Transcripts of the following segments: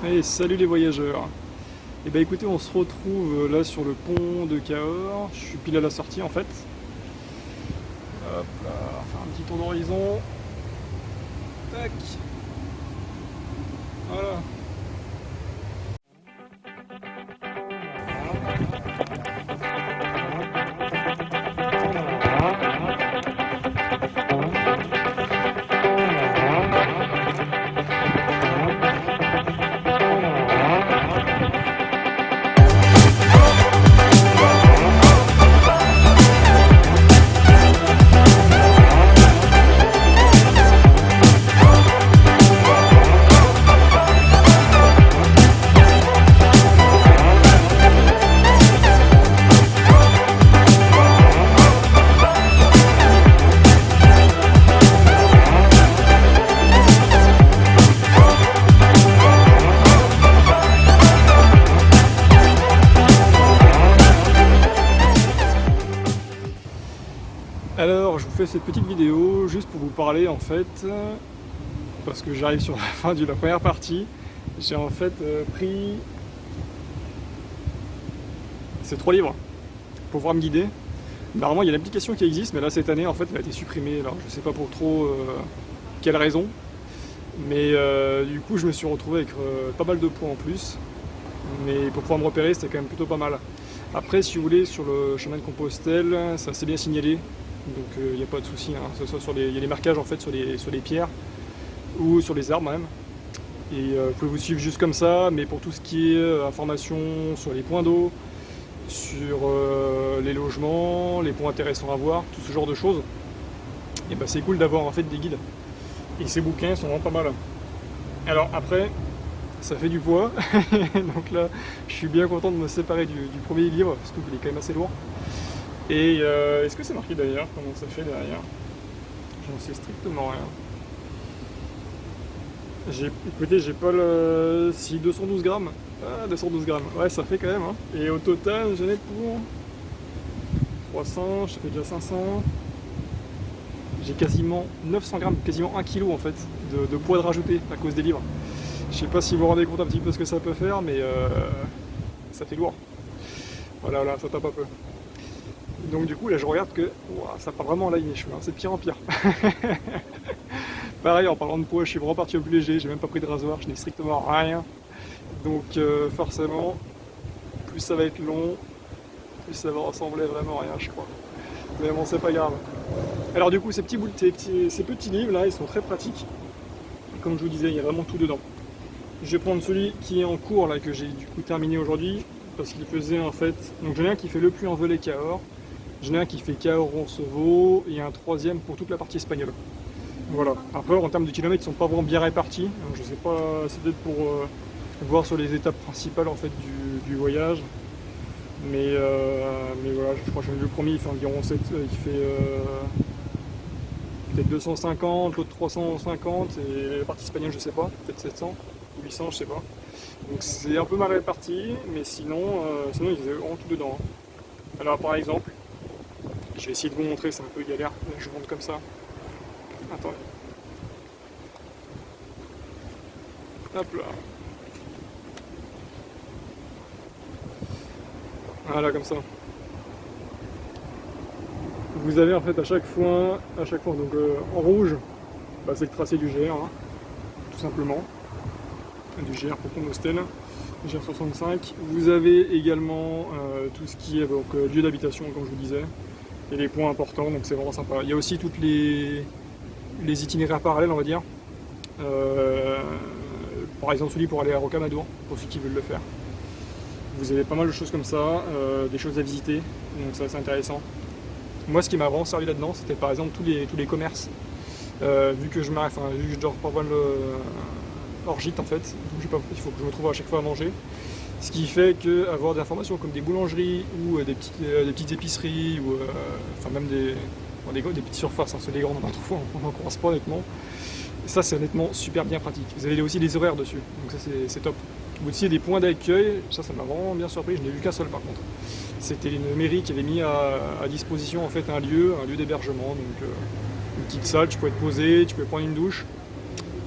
Hey, salut les voyageurs. Et bah écoutez, on se retrouve là sur le pont de Cahors. Je suis pile à la sortie en fait. Hop là, on va faire un petit tour d'horizon. Tac. Voilà. Alors, je vous fais cette petite vidéo juste pour vous parler en fait, parce que j'arrive sur la fin de la première partie. J'ai en fait pris ces 3 livres pour pouvoir me guider. Normalement, il y a une application qui existe, mais là cette année en fait elle a été supprimée. Alors, je sais pas pour trop quelle raison, mais du coup, je me suis retrouvé avec pas mal de points en plus. Mais pour pouvoir me repérer, c'était quand même plutôt pas mal. Après, si vous voulez, sur le chemin de Compostelle, c'est assez bien signalé. Donc il n'y a pas de souci, hein. Que ce soit il y a des marquages en fait sur les pierres ou sur les arbres même. Et vous pouvez vous suivre juste comme ça, mais pour tout ce qui est information sur les points d'eau, sur les logements, les points intéressants à voir, tout ce genre de choses, et ben c'est cool d'avoir en fait des guides. Et ces bouquins sont vraiment pas mal. Alors après, ça fait du poids, donc là je suis bien content de me séparer du premier livre, surtout qu'il est quand même assez lourd. Et est-ce que c'est marqué d'ailleurs comment ça fait derrière? J'en sais strictement rien. Écoutez, j'ai pas le... Si, 212 grammes. Ah, 212 grammes. Ouais, ça fait quand même. Hein. Et au total, j'en ai pour 300, je fais déjà 500. J'ai quasiment 900 grammes, quasiment 1 kg en fait, de poids de rajouter à cause des livres. Je sais pas si vous vous rendez compte un petit peu ce que ça peut faire, mais ça fait lourd. Voilà, voilà, ça tape un peu. Donc du coup là je regarde que ouah, ça part vraiment en ligne les cheveux, hein. C'est de pire en pire. Pareil en parlant de poids, je suis vraiment parti au plus léger, j'ai même pas pris de rasoir, je n'ai strictement rien. Donc forcément, plus ça va être long, plus ça va ressembler vraiment à rien je crois. Mais bon c'est pas grave. Alors du coup ces petits livres là, ils sont très pratiques. Comme je vous disais, il y a vraiment tout dedans. Je vais prendre celui qui est en cours là, que j'ai du coup terminé aujourd'hui, parce qu'il faisait en fait... Donc j'en ai un qui fait Le Puy-en-Velay Cahors, j'en ai un qui fait Cahors-Roncevaux, et un troisième pour toute la partie espagnole. Voilà. Après en termes de kilomètres, ils sont pas vraiment bien répartis, donc je sais pas, c'est peut-être pour voir sur les étapes principales en fait du voyage. Mais voilà, je crois que le premier il fait environ 7, il fait peut-être 250, l'autre 350, et la partie espagnole je sais pas, peut-être 700. 800, je sais pas. Donc c'est un peu mal réparti, mais sinon, sinon ils avaient vraiment tout dedans. Hein. Alors par exemple, je vais essayer de vous montrer, c'est un peu galère, je vous montre comme ça. Attendez. Hop là. Voilà, comme ça. Vous avez en fait à chaque fois donc en rouge, bah, c'est le tracé du GR, hein, tout simplement. Du GR pour Compostelle, GR65. Vous avez également tout ce qui est donc, lieu d'habitation, comme je vous disais, et les points importants, donc c'est vraiment sympa. Il y a aussi toutes les itinéraires parallèles, on va dire. Par exemple, celui pour aller à Rocamadour, pour ceux qui veulent le faire. Vous avez pas mal de choses comme ça, des choses à visiter, donc ça c'est intéressant. Moi, ce qui m'a vraiment servi là-dedans, c'était par exemple tous les commerces. Vu que je dors pas mal hors gîte en fait, donc il faut que je me trouve à chaque fois à manger. Ce qui fait que avoir des informations comme des boulangeries ou des petites épiceries ou enfin même des petites surfaces, hein, c'est les grandes on n'en croise pas honnêtement. Et ça c'est honnêtement super bien pratique. Vous avez aussi les horaires dessus, donc ça c'est top. Vous aussi des points d'accueil, ça m'a vraiment bien surpris, je n'ai vu qu'un seul par contre. C'était une mairie qui avait mis à disposition en fait un lieu d'hébergement, donc une petite salle, tu pouvais te poser, tu pouvais prendre une douche.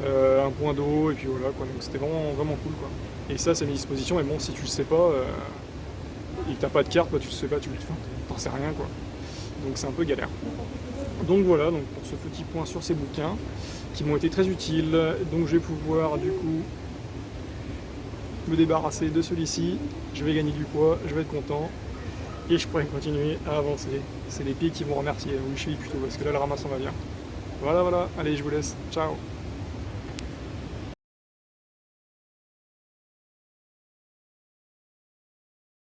un point d'eau, et puis voilà quoi, donc c'était vraiment, vraiment cool quoi. Et ça, c'est à mes dispositions, et bon, si tu le sais pas, et que t'as pas de carte, bah, tu le sais pas, t'en sais rien quoi. Donc c'est un peu galère. Donc voilà, donc pour ce petit point sur ces bouquins, qui m'ont été très utiles, donc je vais pouvoir du coup me débarrasser de celui-ci, je vais gagner du poids, je vais être content, et je pourrai continuer à avancer. C'est les pieds qui vont remercier, oui je suis plutôt, parce que là le ramassant va bien. Voilà, allez je vous laisse, ciao.